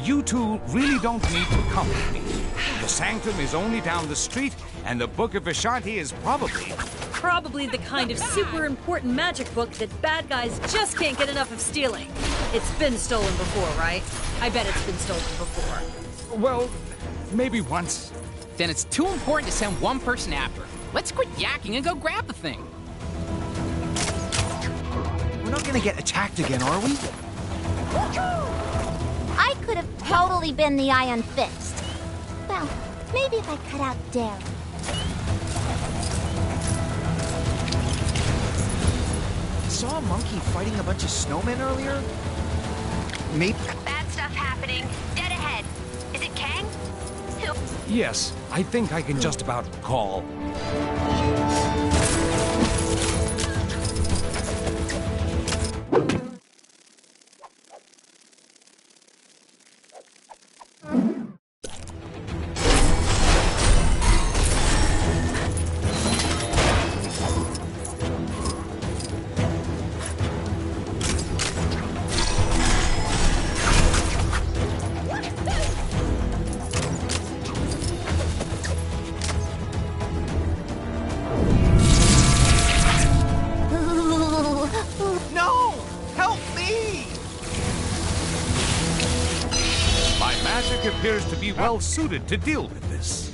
you two really don't need to come with me. The sanctum is only down the street, and the Book of Ashanti is Probably the kind of super important magic book that bad guys just can't get enough of stealing. It's been stolen before, right? I bet it's been stolen before. Well, maybe once. Then it's too important to send one person after. Let's quit yakking and go grab the thing. We're not gonna get attacked again, are we? I could have totally been the Iron Fist. Well, maybe if I cut out Daryl. Saw a monkey fighting a bunch of snowmen earlier? Maybe. Bad stuff happening. Dead ahead. Is it Kang? Who? Yes, I think I can just about call. Appears to be well suited to deal with this.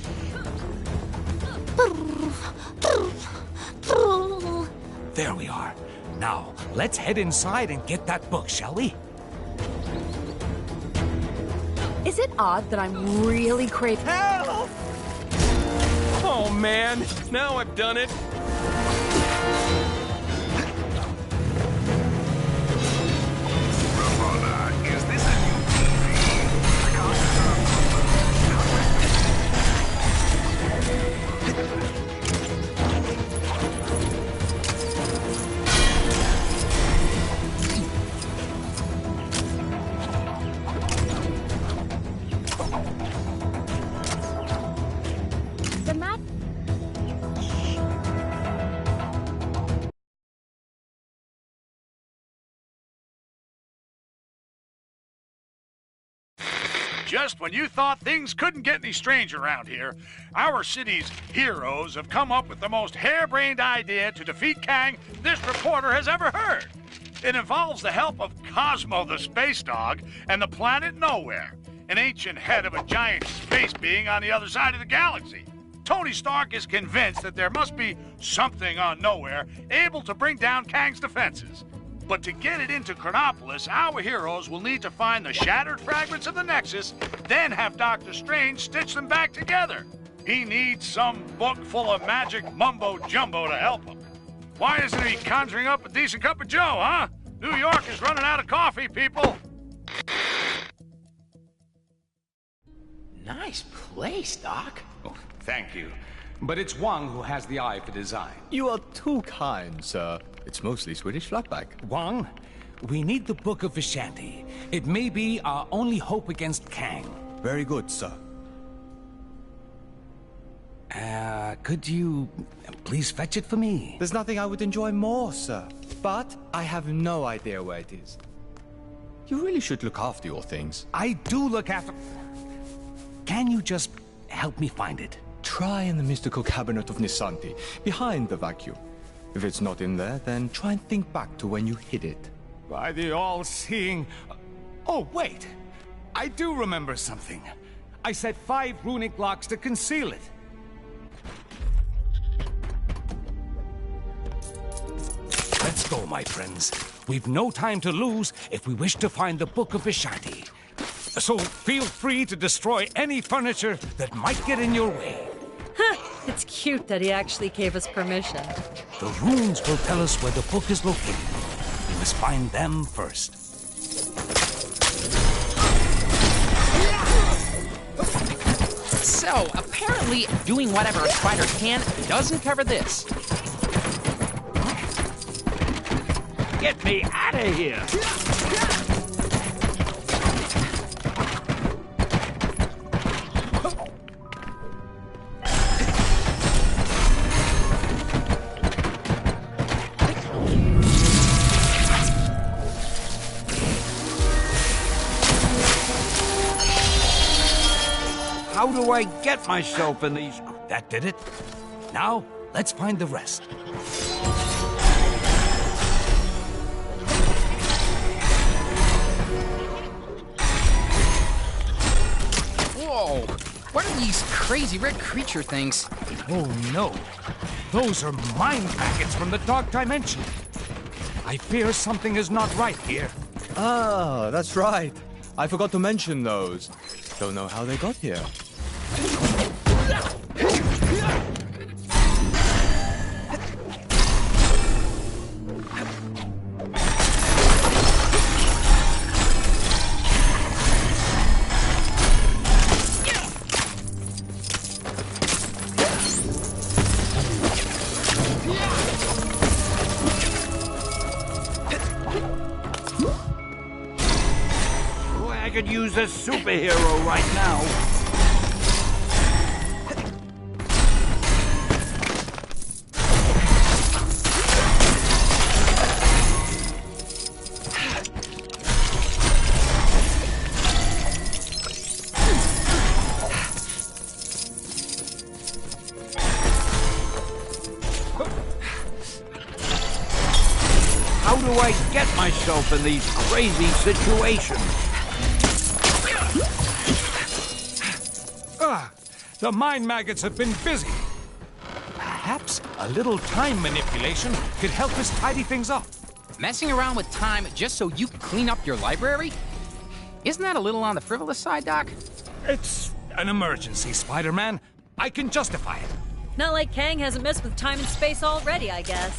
There we are. Now, let's head inside and get that book, shall we? Is it odd that I'm really craving? Help! Oh man, now I've done it. Just when you thought things couldn't get any strange around here, our city's heroes have come up with the most harebrained idea to defeat Kang this reporter has ever heard. It involves the help of Cosmo the space dog and the planet Nowhere, an ancient head of a giant space being on the other side of the galaxy. Tony Stark is convinced that there must be something on Nowhere able to bring down Kang's defenses. But to get it into Chronopolis, our heroes will need to find the shattered fragments of the Nexus, then have Doctor Strange stitch them back together. He needs some book full of magic mumbo-jumbo to help him. Why isn't he conjuring up a decent cup of joe, huh? New York is running out of coffee, people. Nice place, Doc. Oh, thank you. But it's Wang who has the eye for design. You are too kind, sir. It's mostly Swedish flatback. Wang, we need the Book of Ashanti. It may be our only hope against Kang. Very good, sir. Could you please fetch it for me? There's nothing I would enjoy more, sir. But I have no idea where it is. You really should look after your things. I do look after... Can you just help me find it? Try in the mystical cabinet of Nisanti, behind the vacuum. If it's not in there, then try and think back to when you hid it. By the all-seeing... Oh, wait! I do remember something. I set 5 runic locks to conceal it. Let's go, my friends. We've no time to lose if we wish to find the Book of Ashanti. So feel free to destroy any furniture that might get in your way. It's cute that he actually gave us permission. The runes will tell us where the book is located. We must find them first. So, apparently, doing whatever a spider can doesn't cover this. Get me out of here! How do I get myself in these... That did it. Now, let's find the rest. Whoa! What are these crazy red creature things? Oh no. Those are mind packets from the dark dimension. I fear something is not right here. Ah, that's right. I forgot to mention those. Don't know how they got here. Boy, I could use a superhero right now. How do I get myself in these crazy situations? The mind maggots have been busy. Perhaps a little time manipulation could help us tidy things up. Messing around with time just so you can clean up your library? Isn't that a little on the frivolous side, Doc? It's an emergency, Spider-Man. I can justify it. Not like Kang hasn't messed with time and space already, I guess.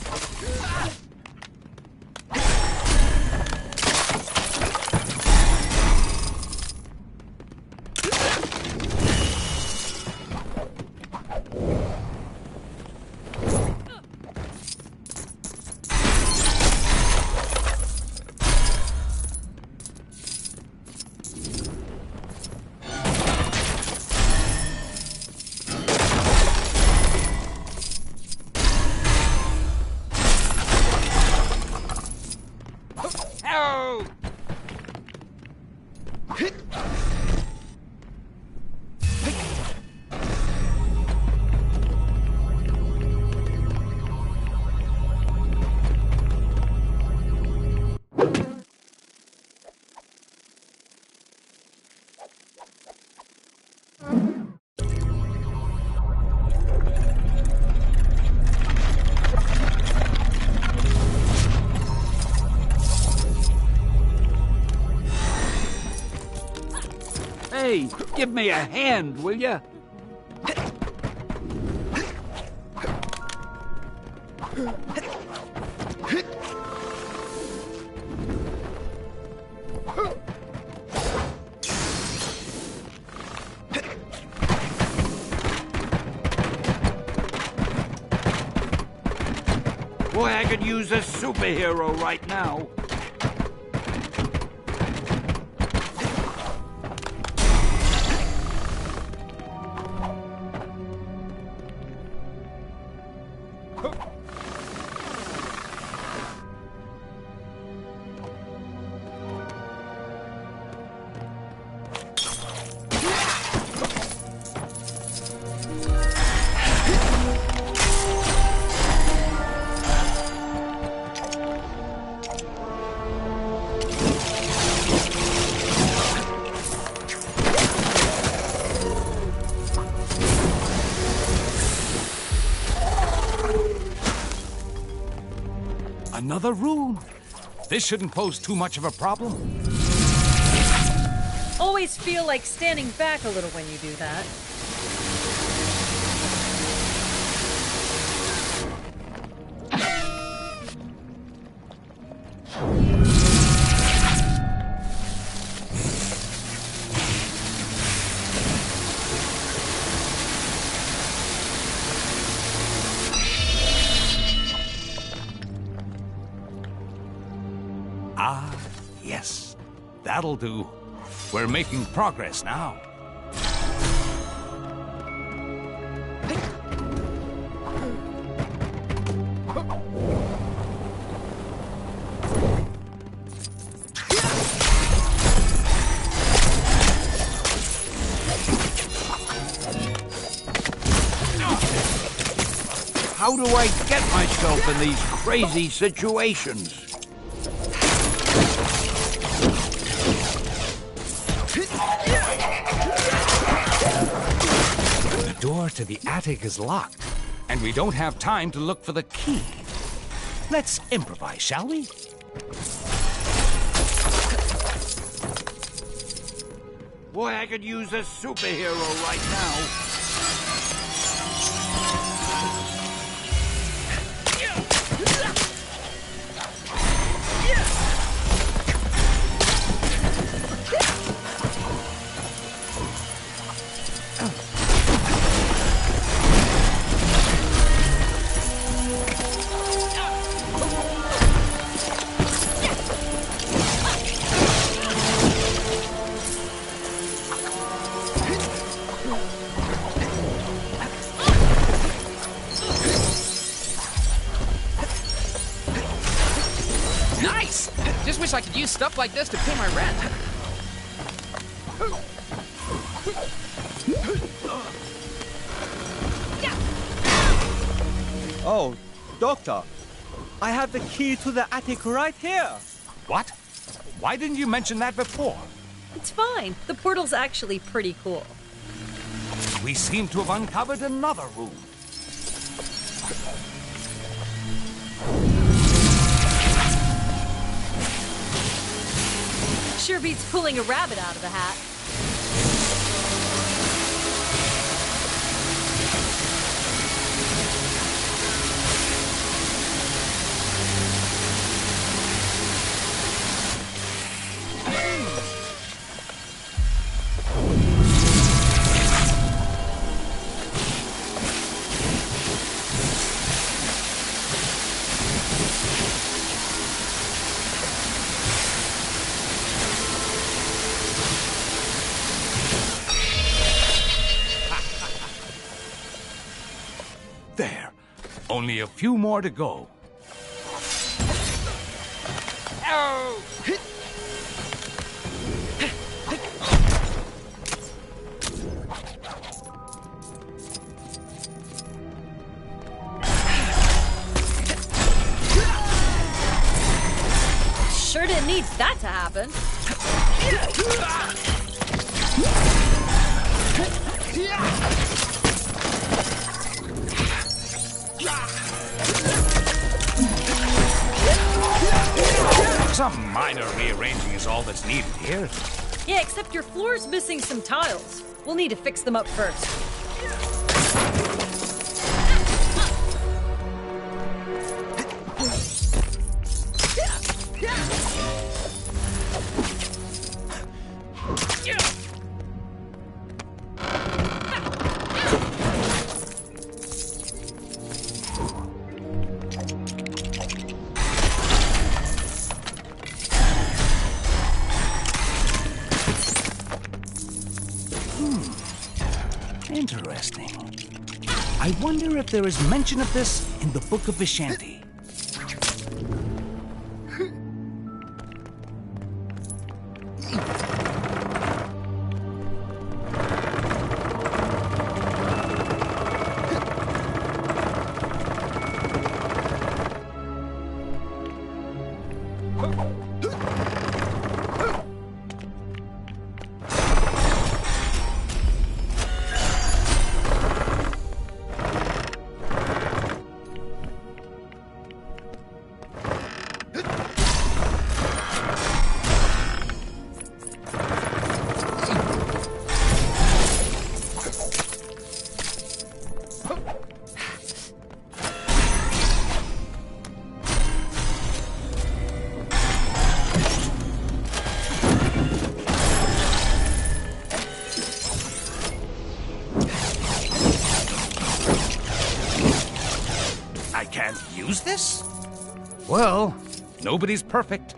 Hey, give me a hand, will ya? Boy, I could use a superhero right now. Another room. This shouldn't pose too much of a problem. Always feel like standing back a little when you do that. Ah, yes. That'll do. We're making progress now. How do I get myself in these crazy situations? The door to the attic is locked, and we don't have time to look for the key. Let's improvise, shall we? Boy, I could use a superhero right now. Nice! Just wish I could use stuff like this to pay my rent. Oh, Doctor, I have the key to the attic right here. What? Why didn't you mention that before? It's fine. The portal's actually pretty cool. We seem to have uncovered another room. Sure beats pulling a rabbit out of the hat. There. Only a few more to go. Oh! Sure didn't need that to happen. Some minor rearranging is all that's needed here. Yeah, except your floor's missing some tiles. We'll need to fix them up first. Interesting. I wonder if there is mention of this in the Book of Vishanti. I can't use this? Well, nobody's perfect.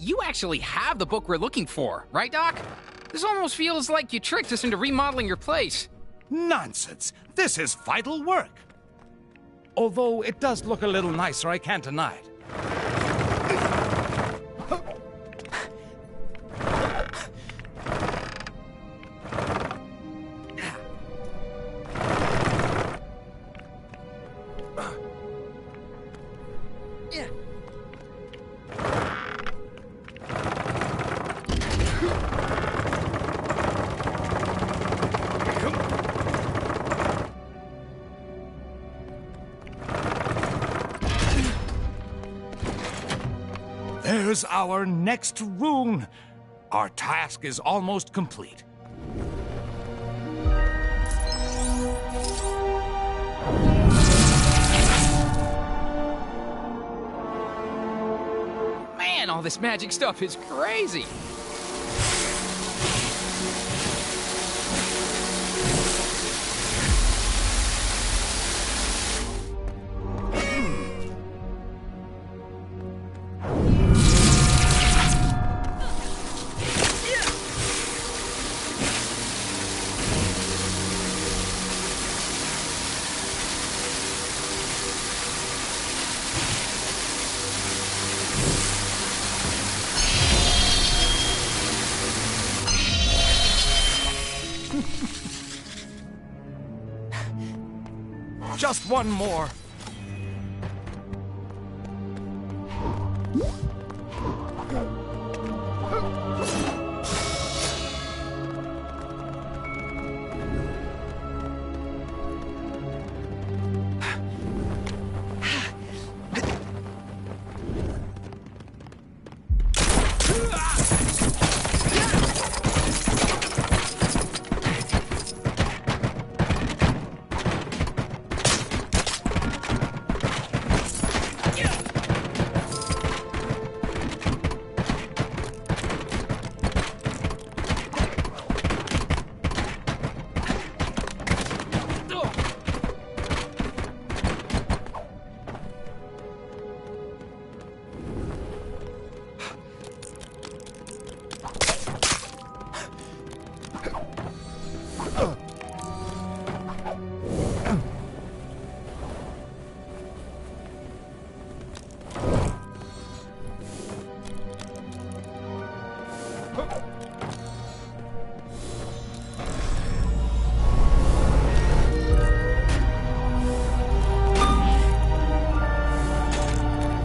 You actually have the book we're looking for, right, Doc? This almost feels like you tricked us into remodeling your place. Nonsense. This is vital work. Although it does look a little nicer, I can't deny it. There's our next rune. Our task is almost complete. Man, all this magic stuff is crazy. Just one more.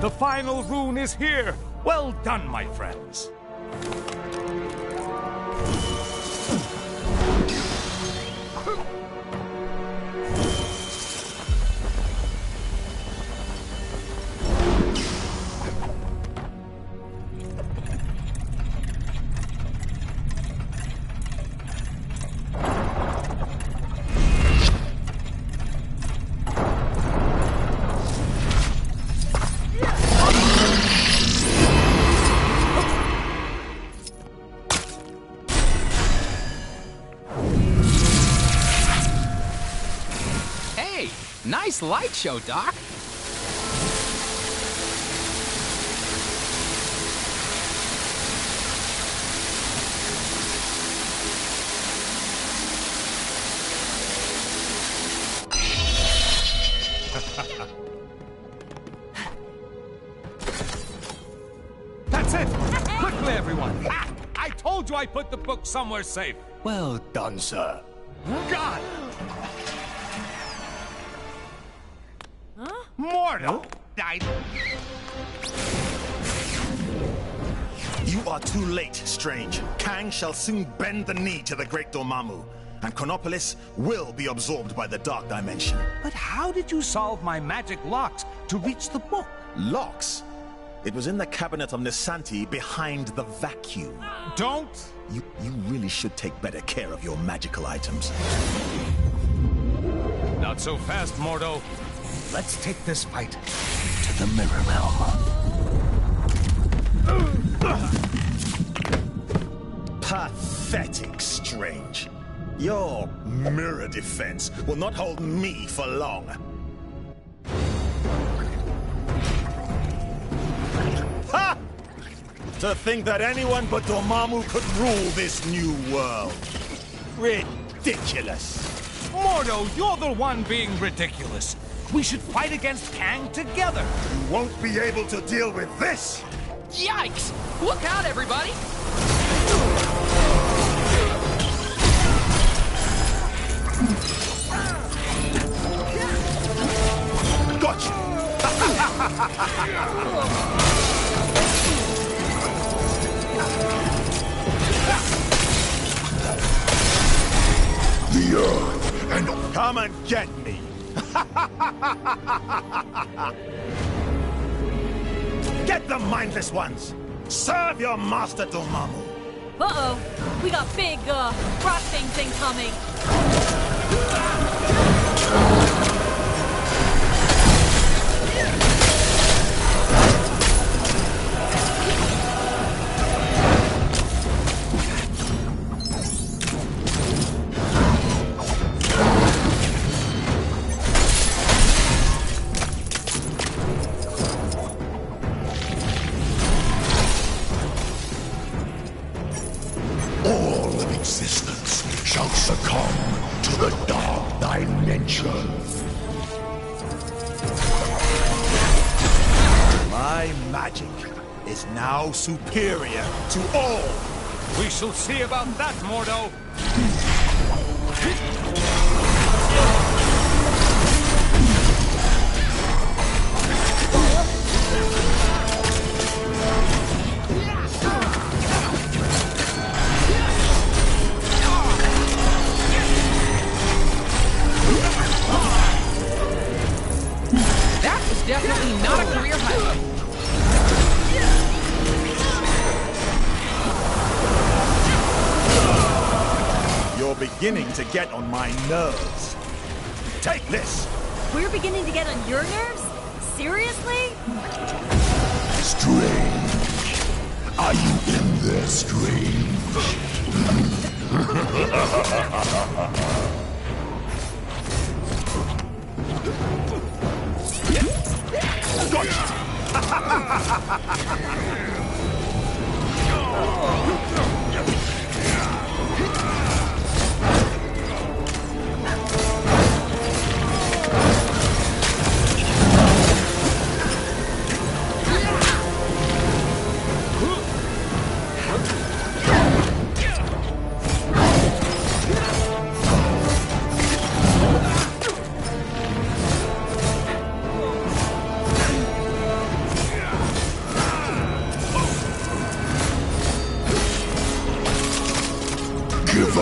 The final rune is here. Well done, my friends. Nice light show, Doc. That's it! Quickly, everyone! I told you I put the book somewhere safe. Well done, sir. God! Mortal! are too late, Strange. Kang shall soon bend the knee to the great Dormammu, and Chronopolis will be absorbed by the Dark Dimension. But how did you solve my magic locks to reach the book? Locks? It was in the cabinet of Nisanti behind the vacuum. Don't! You really should take better care of your magical items. Not so fast, Mordo. Let's take this fight to the Mirror Realm. Pathetic, Strange. Your mirror defense will not hold me for long. Ha! To think that anyone but Dormammu could rule this new world. Ridiculous. Mordo, you're the one being ridiculous. We should fight against Kang together. You won't be able to deal with this. Yikes! Look out, everybody! Gotcha! The Earth and... Come and get me! Get the mindless ones! Serve your master, Dormammu! Uh-oh. We got big, grasping thing coming. Succumb to the Dark Dimension. My magic is now superior to all. We shall see about that, Mordo. Definitely not a career highlight. You're beginning to get on my nerves. Take this! We're beginning to get on your nerves? Seriously? Strange. Are you in there, Strange? Give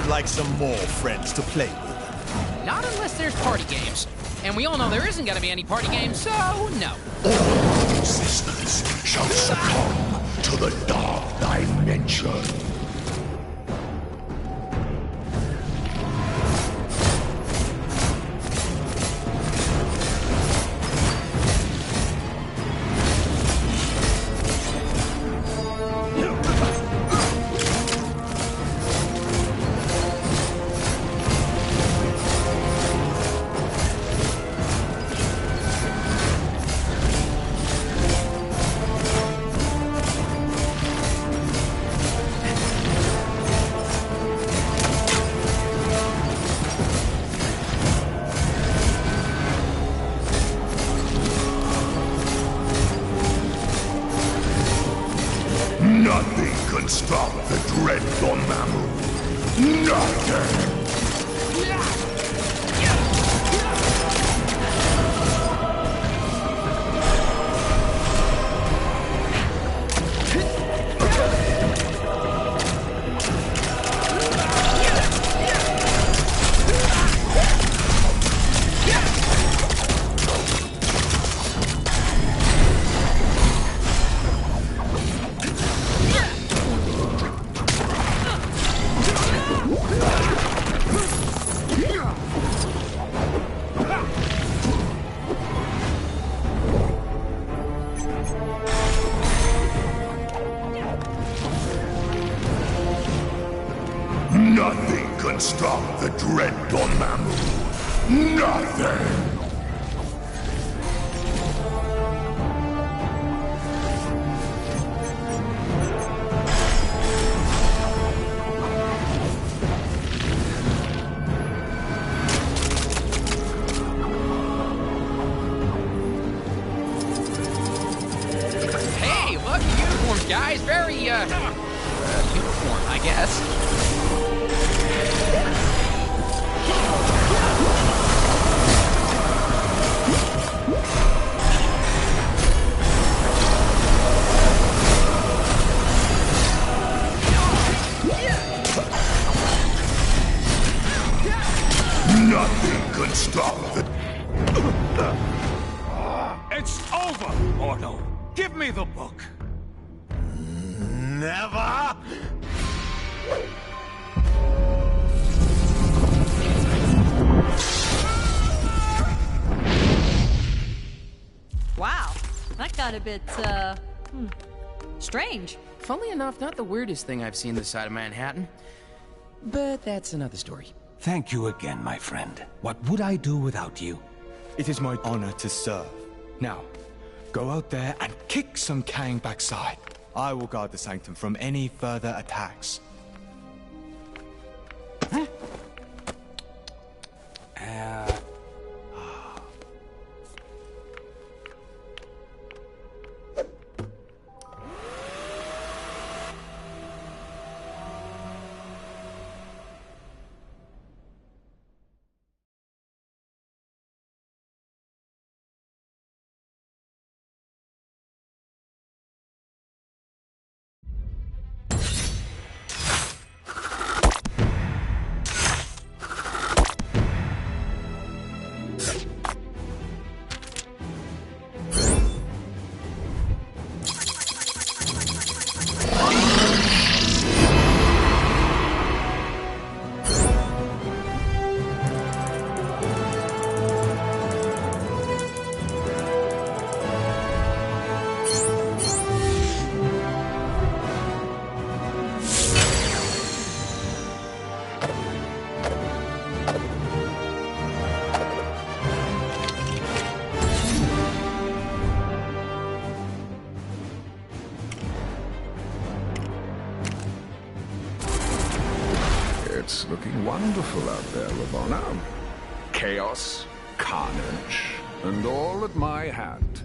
like some more friends to play with. Not unless there's party games. And we all know there isn't gonna be any party games, so no. All existence shall succumb to the dark dimension. Nothing can stop the dread Dormammu. Nothing! Nothing can stop the dread Dormammu. Nothing! Hey, look, uniforms, guys. Very, uniform, I guess. Nothing can stop the... It's over, Mordo. Give me the book. Never! Wow, that got a bit, strange. Funnily enough, not the weirdest thing I've seen this side of Manhattan. But that's another story. Thank you again, my friend. What would I do without you? It is my honor to serve. Now, go out there and kick some Kang backside. I will guard the Sanctum from any further attacks. It's looking wonderful out there, Ravonna. Chaos, carnage, and all at my hand.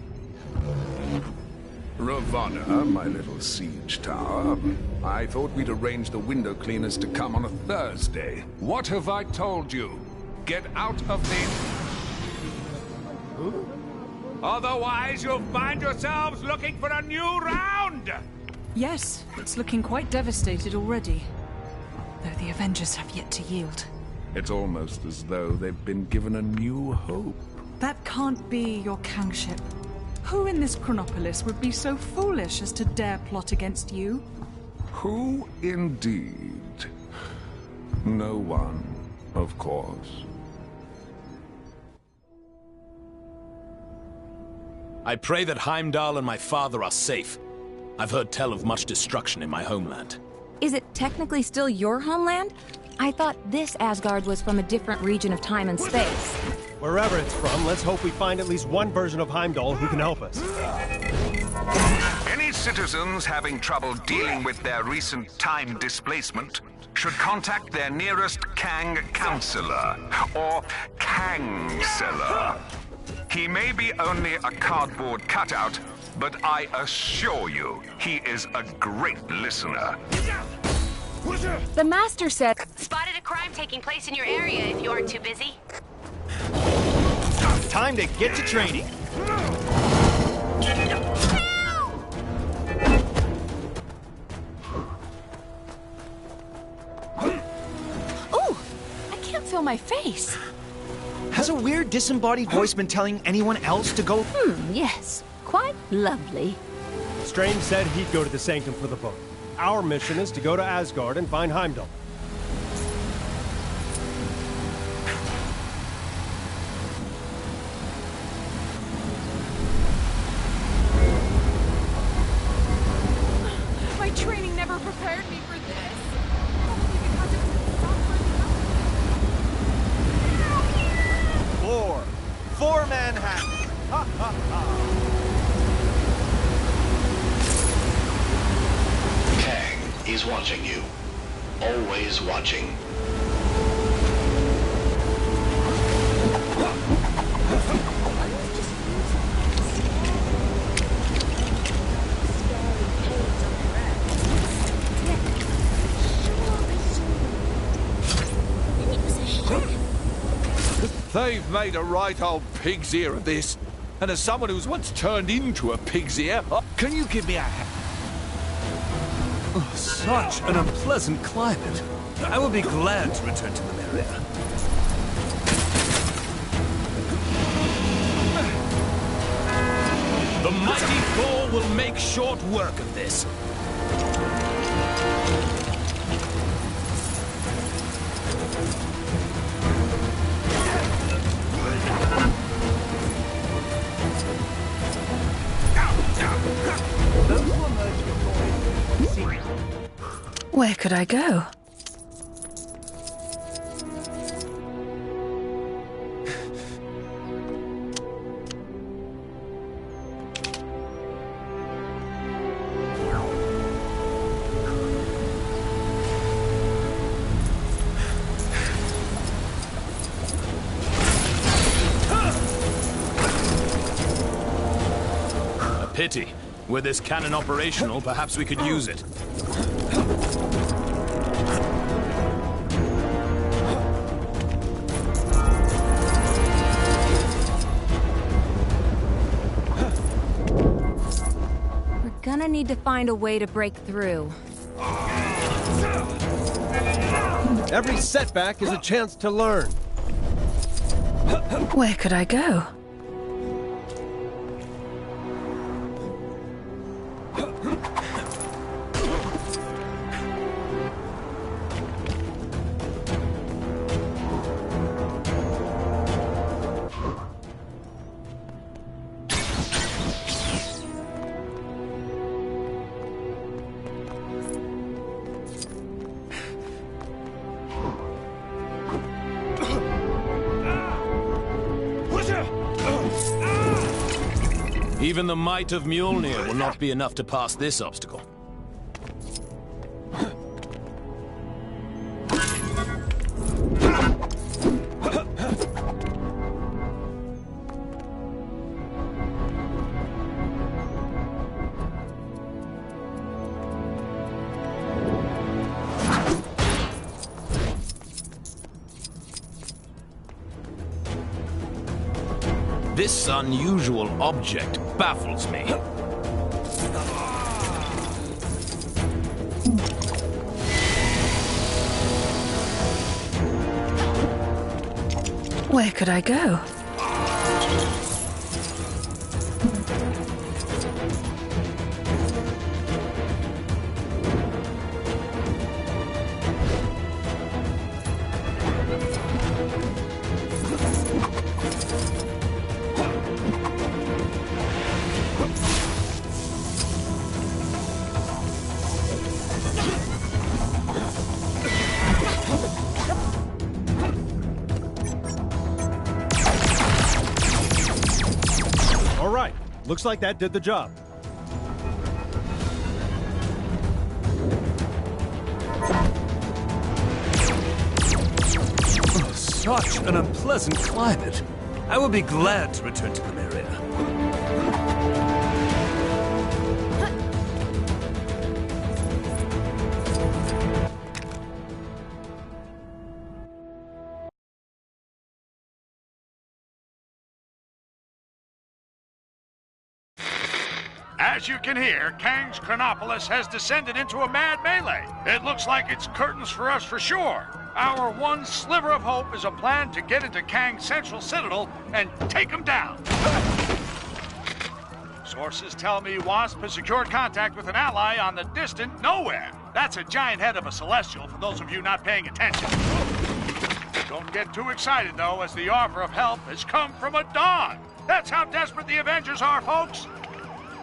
Ravonna, my little siege tower, I thought we'd arrange the window cleaners to come on a Thursday. What have I told you? Get out of the... Otherwise, you'll find yourselves looking for a new round! Yes, it's looking quite devastated already. though the Avengers have yet to yield. It's almost as though they've been given a new hope. That can't be, your kingship. Who in this Chronopolis would be so foolish as to dare plot against you? Who indeed? No one, of course. I pray that Heimdall and my father are safe. I've heard tell of much destruction in my homeland. Is it technically still your homeland? I thought this Asgard was from a different region of time and space. Wherever it's from, let's hope we find at least one version of Heimdall who can help us. Any citizens having trouble dealing with their recent time displacement should contact their nearest Kang counselor, or Kangseller. He may be only a cardboard cutout, but I assure you, he is a great listener. The Master said... Spotted a crime taking place in your area if you aren't too busy. Time to get to training. Ooh! I can't feel my face. Has a weird disembodied voice been telling anyone else to go? Yes. Quite lovely. Strange said he'd go to the Sanctum for the book. Our mission is to go to Asgard and find Heimdall. My training never prepared me for this. For Manhattan. Ha ha ha. Kang is watching you. Always watching. They've made a right old pig's ear of this. And as someone who's once turned into a pig's ear, can you give me a hand? Oh, such an unpleasant climate. I will be glad to return to the area. The mighty Thor will make short work of this. Where could I go? A pity. Were this cannon operational, perhaps we could use it. Gonna need to find a way to break through. Every setback is a chance to learn. Where could I go? Even the might of Mjolnir will not be enough to pass this obstacle. This unusual object baffles me. Where could I go? Looks like that did the job. Oh, such an unpleasant climate. I will be glad to return to the area. As you can hear, Kang's Chronopolis has descended into a mad melee. It looks like it's curtains for us for sure. Our one sliver of hope is a plan to get into Kang's central citadel and take him down. Sources tell me Wasp has secured contact with an ally on the distant Nowhere. That's a giant head of a celestial for those of you not paying attention. Don't get too excited, though, as the offer of help has come from a dog. That's how desperate the Avengers are, folks.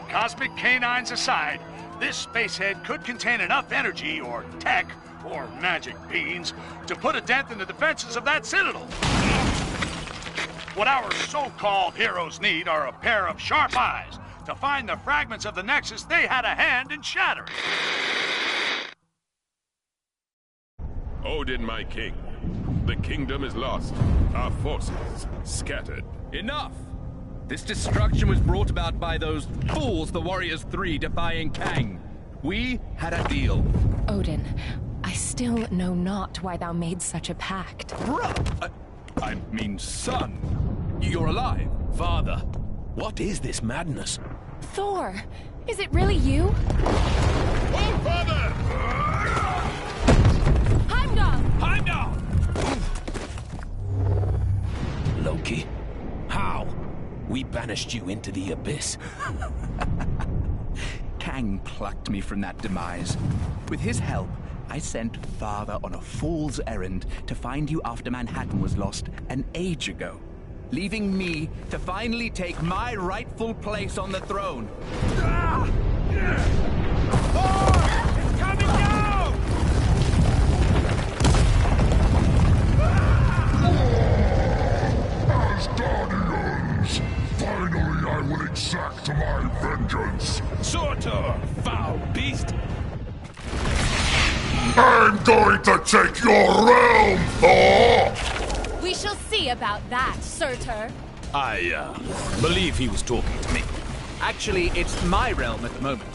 Cosmic canines aside, this spacehead could contain enough energy or tech or magic beans to put a dent in the defenses of that citadel. What our so-called heroes need are a pair of sharp eyes to find the fragments of the Nexus they had a hand in shattering. Odin, my king. The kingdom is lost. Our forces scattered. Enough! This destruction was brought about by those fools, the Warriors 3, defying Kang. We had a deal. Odin, I still know not why thou made such a pact. Bruh! I mean, son. You're alive. Father, what is this madness? Thor, is it really you? Oh, father! Heimdall! Heimdall! Loki, how? We banished you into the abyss. Kang plucked me from that demise. With his help, I sent Father on a fool's errand to find you after Manhattan was lost an age ago, leaving me to finally take my rightful place on the throne. It's coming down! As Guardians, finally I will exact my vengeance. Surtur, foul beast! I'm going to take your realm, Thor! We shall see about that, Surtur. I, believe he was talking to me. Actually, it's my realm at the moment.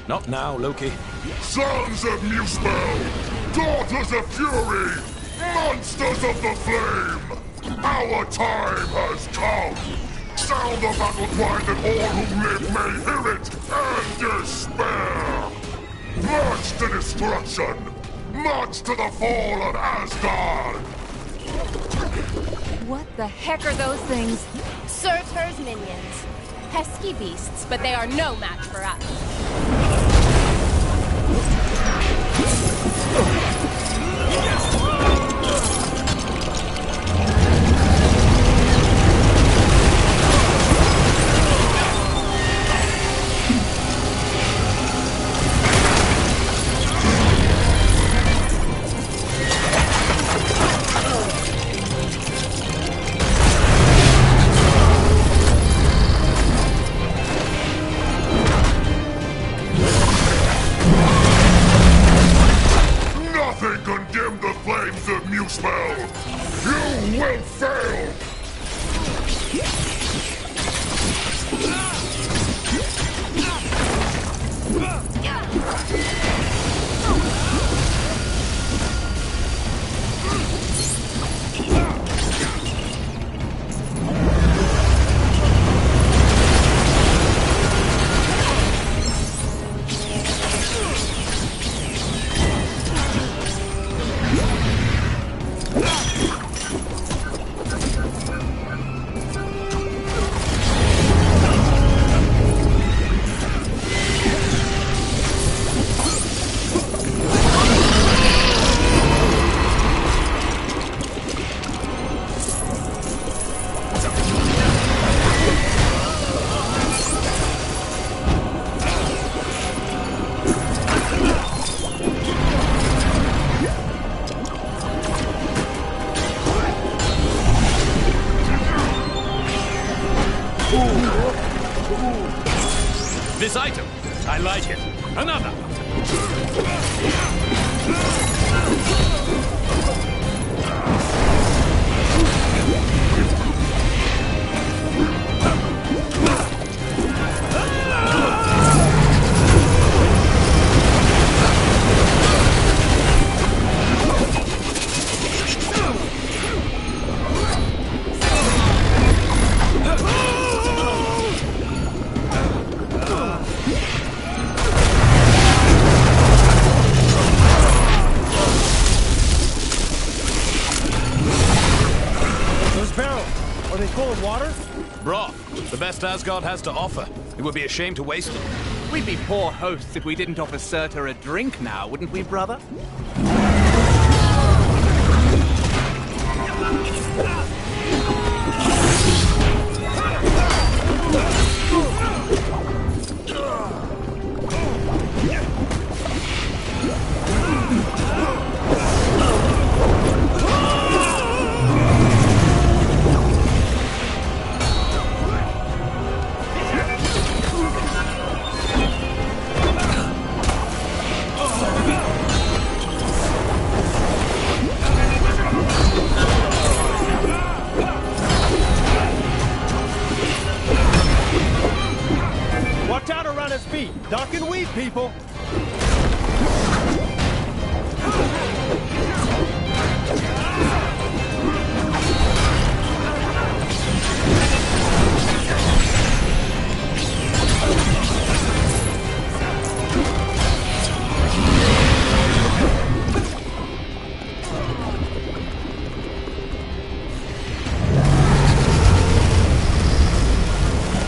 Not now, Loki. Sons of Muspel! Daughters of Fury! Monsters of the Flame! Our time has come! Sound the battle cry that all who live may hear it and despair! March to destruction! March to the fall of Asgard! What the heck are those things? Surtur's minions. Pesky beasts, but they are no match for us. Nothing can dim the flames of This item, I like it. Another. Are they full of water? Broth, the best Asgard has to offer. It would be a shame to waste them. We'd be poor hosts if we didn't offer Surtur a drink now, wouldn't we, brother? Watch out around his feet. Duck and weave, people.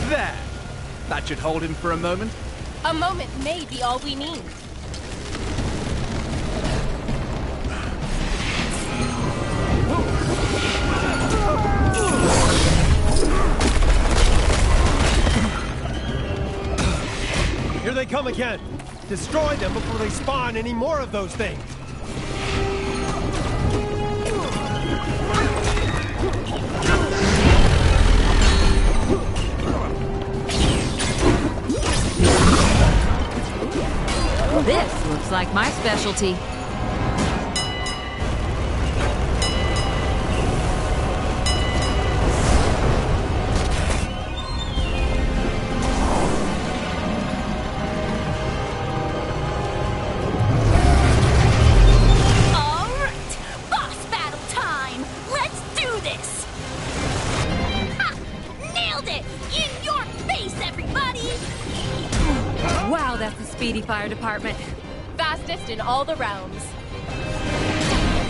There! That should hold him for a moment. A moment may be all we need. Here they come again. Destroy them before they spawn any more of those things. This looks like my specialty. Wow, that's the speedy fire department. Fastest in all the realms.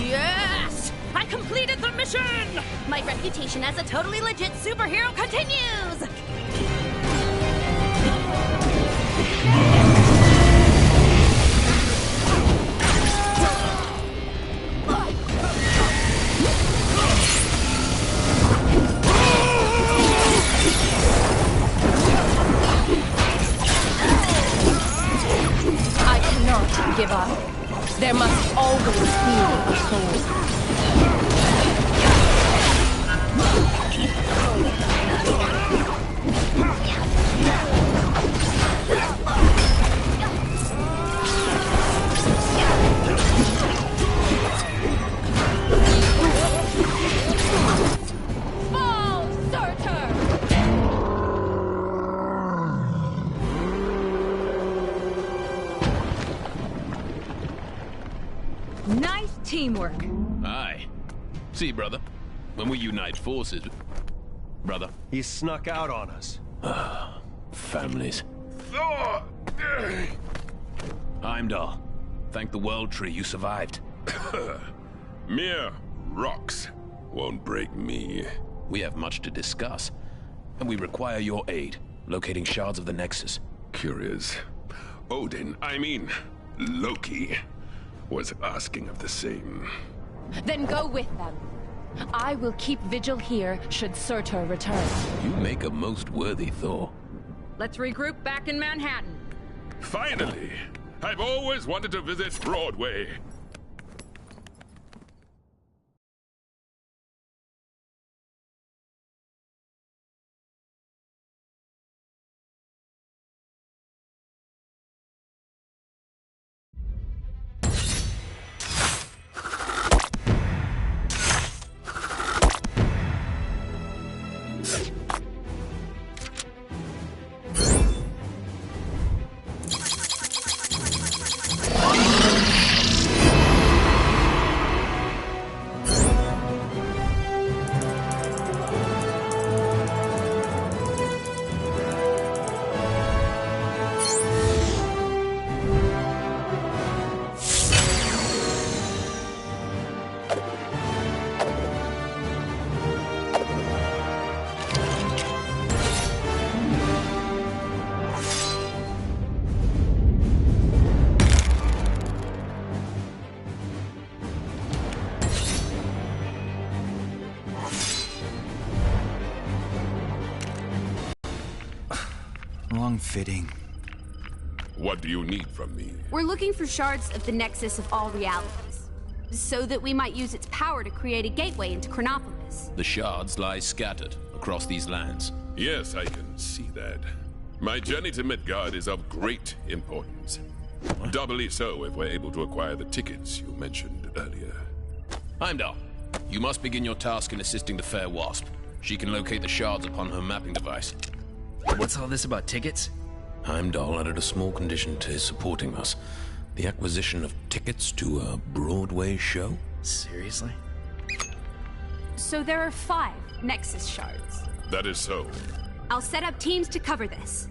Yes! I completed the mission! My reputation as a totally legit superhero continues! I cannot give up. There must always be a soul. Fall, Surtur! Nice teamwork. Aye. See, brother, when we unite forces... Brother. He snuck out on us. Families. Heimdall, thank the World Tree you survived. Mere rocks won't break me. We have much to discuss, and we require your aid, locating shards of the Nexus. Curious. Odin, I mean, Loki, was asking of the same. Then go with them. I will keep vigil here should Surtur return. You make a most worthy Thor. Let's regroup back in Manhattan. Finally! I've always wanted to visit Broadway. Long-fitting. What do you need from me? We're looking for shards of the nexus of all realities, so that we might use its power to create a gateway into Chronopolis. The shards lie scattered across these lands. Yes, I can see that. My journey to Midgard is of great importance. Doubly so if we're able to acquire the tickets you mentioned earlier. Heimdall, you must begin your task in assisting the fair wasp. She can locate the shards upon her mapping device. What's all this about tickets? Heimdall added a small condition to his supporting us. The acquisition of tickets to a Broadway show? Seriously? So there are 5 Nexus shards. That is so. I'll set up teams to cover this.